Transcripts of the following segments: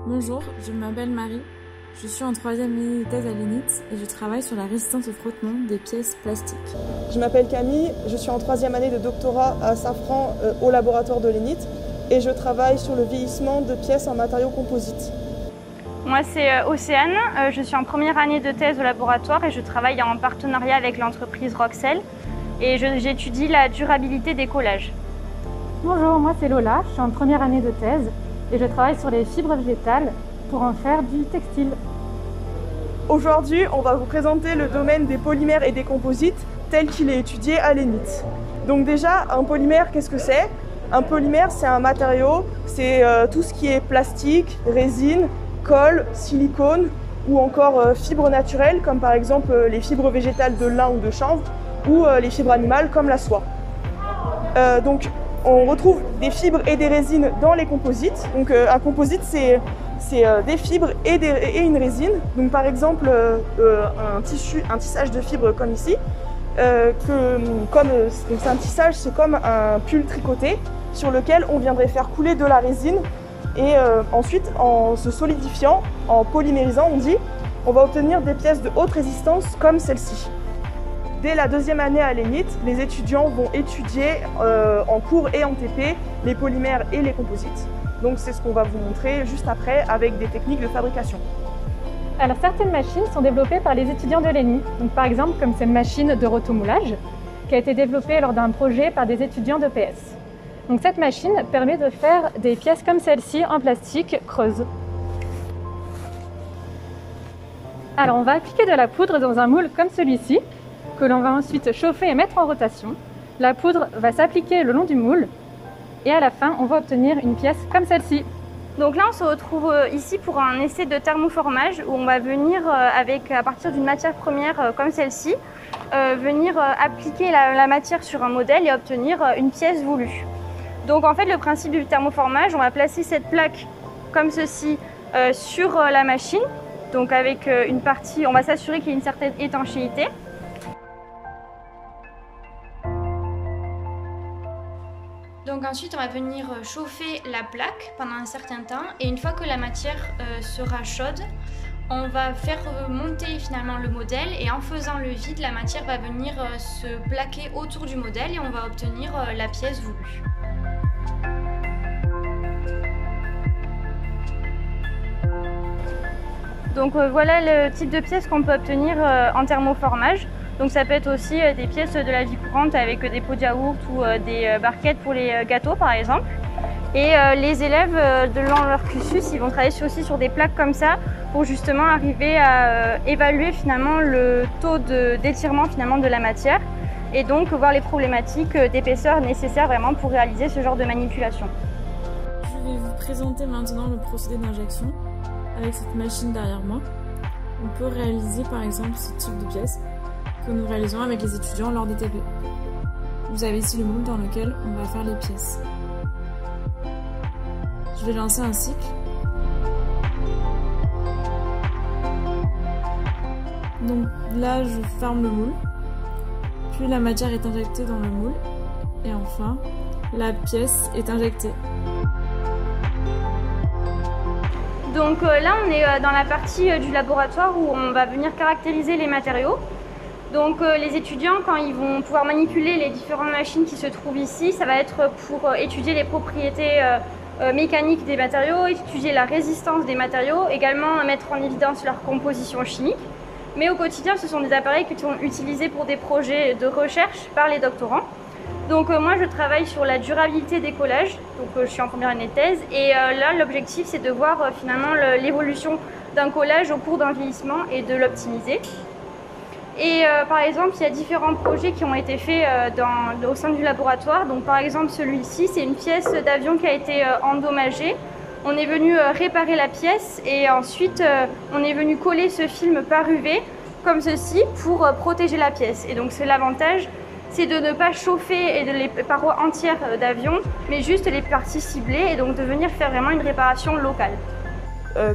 Bonjour, je m'appelle Marie, je suis en 3e année de thèse à l'ENIT et je travaille sur la résistance au frottement des pièces plastiques. Je m'appelle Camille, je suis en 3e année de doctorat à Safran au laboratoire de l'ENIT et je travaille sur le vieillissement de pièces en matériaux composites. Moi c'est Océane, je suis en 1re année de thèse au laboratoire et je travaille en partenariat avec l'entreprise Roxel et j'étudie la durabilité des collages. Bonjour, moi c'est Lola, je suis en 1re année de thèse et je travaille sur les fibres végétales pour en faire du textile. Aujourd'hui, on va vous présenter le domaine des polymères et des composites tel qu'il est étudié à l'ENIT. Donc déjà, un polymère, qu'est-ce que c'est? Un polymère, c'est un matériau, c'est tout ce qui est plastique, résine, colle, silicone ou encore fibres naturelles comme par exemple les fibres végétales de lin ou de chanvre ou les fibres animales comme la soie. Donc on retrouve des fibres et des résines dans les composites. Donc un composite c'est des fibres et une résine. Donc par exemple un tissage de fibres comme ici. C'est un tissage, c'est comme un pull tricoté sur lequel on viendrait faire couler de la résine et ensuite en se solidifiant, en polymérisant on va obtenir des pièces de haute résistance comme celle-ci. Dès la 2e année à l'ENIT, les étudiants vont étudier en cours et en TP les polymères et les composites. Donc c'est ce qu'on va vous montrer juste après avec des techniques de fabrication. Alors certaines machines sont développées par les étudiants de l'ENI. Donc par exemple comme cette machine de rotomoulage qui a été développée lors d'un projet par des étudiants de PS. Donc cette machine permet de faire des pièces comme celle-ci en plastique creuse. Alors on va appliquer de la poudre dans un moule comme celui-ci, que l'on va ensuite chauffer et mettre en rotation. La poudre va s'appliquer le long du moule et à la fin, on va obtenir une pièce comme celle-ci. Donc là, on se retrouve ici pour un essai de thermoformage où on va venir, à partir d'une matière première comme celle-ci, venir appliquer la matière sur un modèle et obtenir une pièce voulue. Donc en fait, le principe du thermoformage, on va placer cette plaque comme ceci sur la machine. Donc avec une partie, on va s'assurer qu'il y ait une certaine étanchéité. Donc ensuite, on va venir chauffer la plaque pendant un certain temps et une fois que la matière sera chaude, on va faire monter finalement le modèle et en faisant le vide, la matière va venir se plaquer autour du modèle et on va obtenir la pièce voulue. Donc voilà le type de pièce qu'on peut obtenir en thermoformage. Donc ça peut être aussi des pièces de la vie courante avec des pots de yaourt ou des barquettes pour les gâteaux par exemple. Et les élèves dans leur cursus, ils vont travailler aussi sur des plaques comme ça pour justement arriver à évaluer finalement le taux d'étirement finalement de la matière et donc voir les problématiques d'épaisseur nécessaires vraiment pour réaliser ce genre de manipulation. Je vais vous présenter maintenant le procédé d'injection avec cette machine derrière moi. On peut réaliser par exemple ce type de pièce que nous réalisons avec les étudiants lors des TP. Vous avez ici le moule dans lequel on va faire les pièces. Je vais lancer un cycle. Donc là, je ferme le moule. Puis la matière est injectée dans le moule. Et enfin, la pièce est injectée. Donc là, on est dans la partie du laboratoire où on va venir caractériser les matériaux. Donc les étudiants, quand ils vont pouvoir manipuler les différentes machines qui se trouvent ici, ça va être pour étudier les propriétés mécaniques des matériaux, étudier la résistance des matériaux, également mettre en évidence leur composition chimique. Mais au quotidien, ce sont des appareils qui sont utilisés pour des projets de recherche par les doctorants. Donc moi, je travaille sur la durabilité des collages, donc je suis en 1re année de thèse, et là, l'objectif, c'est de voir finalement l'évolution d'un collage au cours d'un vieillissement et de l'optimiser. Et par exemple, il y a différents projets qui ont été faits au sein du laboratoire. Donc par exemple, celui-ci, c'est une pièce d'avion qui a été endommagée. On est venu réparer la pièce et ensuite on est venu coller ce film par UV comme ceci pour protéger la pièce. Et donc c'est l'avantage, c'est de ne pas chauffer les parois entières d'avion, mais juste les parties ciblées et donc de venir faire vraiment une réparation locale.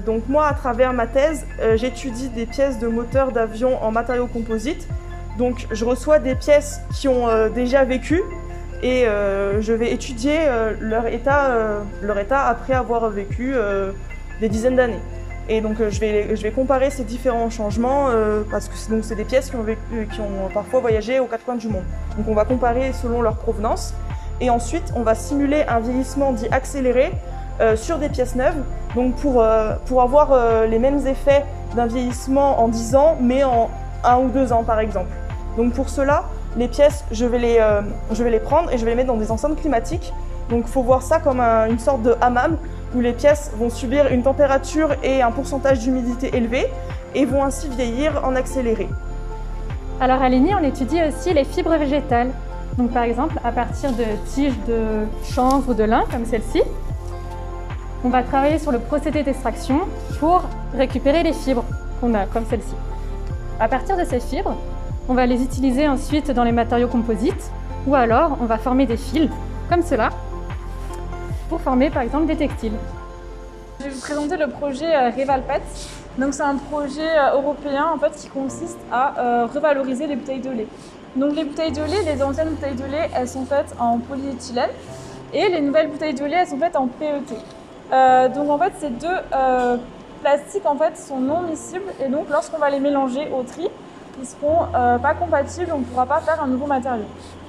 Donc moi, à travers ma thèse, j'étudie des pièces de moteurs d'avion en matériaux composites. Donc je reçois des pièces qui ont déjà vécu, et je vais étudier leur état après avoir vécu des dizaines d'années. Et donc je vais comparer ces différents changements parce que c'est des pièces qui ont parfois voyagé aux quatre coins du monde. Donc on va comparer selon leur provenance et ensuite on va simuler un vieillissement dit accéléré sur des pièces neuves, donc pour avoir les mêmes effets d'un vieillissement en 10 ans mais en 1 ou 2 ans par exemple. Donc pour cela, les pièces, je vais les prendre et je vais les mettre dans des enceintes climatiques. Donc il faut voir ça comme une sorte de hammam où les pièces vont subir une température et un pourcentage d'humidité élevé et vont ainsi vieillir en accéléré. Alors à l'ENI, on étudie aussi les fibres végétales. Donc par exemple, à partir de tiges de chanvre ou de lin comme celle-ci, on va travailler sur le procédé d'extraction pour récupérer les fibres qu'on a comme celle-ci. À partir de ces fibres, on va les utiliser ensuite dans les matériaux composites ou alors on va former des fils comme cela pour former par exemple des textiles. Je vais vous présenter le projet Revalpet. Donc c'est un projet européen en fait, qui consiste à revaloriser les bouteilles de lait. Donc les bouteilles de lait, les anciennes bouteilles de lait, elles sont faites en polyéthylène et les nouvelles bouteilles de lait, elles sont faites en PET. Donc en fait ces deux plastiques en fait, sont non miscibles et donc lorsqu'on va les mélanger au tri, ils ne seront pas compatibles, on ne pourra pas faire un nouveau matériau.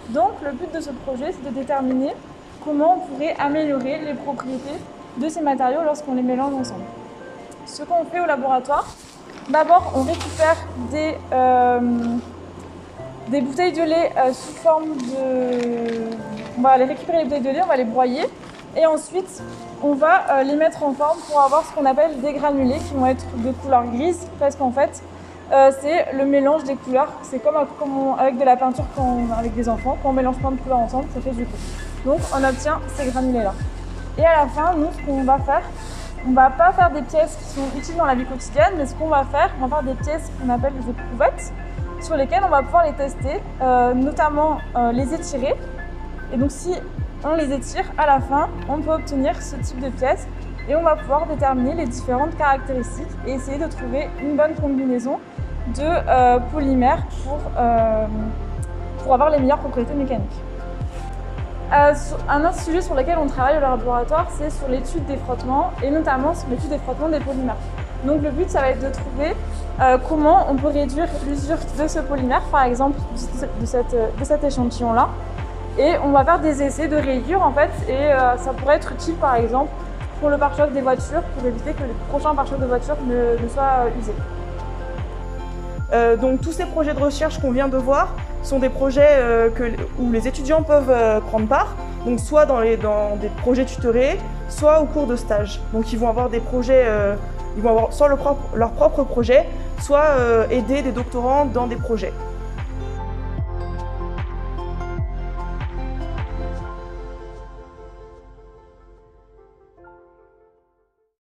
Donc le but de ce projet, c'est de déterminer comment on pourrait améliorer les propriétés de ces matériaux lorsqu'on les mélange ensemble. Ce qu'on fait au laboratoire, d'abord on récupère des bouteilles de lait sous forme de... On va aller récupérer les bouteilles de lait, on va les broyer et ensuite on va les mettre en forme pour avoir ce qu'on appelle des granulés qui vont être de couleur grise parce qu'en fait c'est le mélange des couleurs. C'est comme avec de la peinture avec des enfants, quand on mélange plein de couleurs ensemble, ça fait du coup. Donc on obtient ces granulés-là. Et à la fin, nous, ce qu'on va faire, on ne va pas faire des pièces qui sont utiles dans la vie quotidienne, mais ce qu'on va faire, on va faire des pièces qu'on appelle des éprouvettes, sur lesquelles on va pouvoir les tester, notamment les étirer. Et donc si on les étire, à la fin, on peut obtenir ce type de pièces et on va pouvoir déterminer les différentes caractéristiques et essayer de trouver une bonne combinaison de polymères pour avoir les meilleures propriétés mécaniques. Un autre sujet sur lequel on travaille au laboratoire, c'est sur l'étude des frottements et notamment sur l'étude des frottements des polymères. Donc le but, ça va être de trouver comment on peut réduire l'usure de ce polymère, par exemple de cet échantillon-là. Et on va faire des essais de rayures en fait et ça pourrait être utile par exemple pour le pare-choc des voitures pour éviter que les prochains pare-chocs de voitures ne soient usés. Donc tous ces projets de recherche qu'on vient de voir sont des projets où les étudiants peuvent prendre part, donc soit dans des projets tutorés, soit au cours de stage. Donc ils vont avoir des projets, ils vont avoir soit leur propre projet, soit aider des doctorants dans des projets.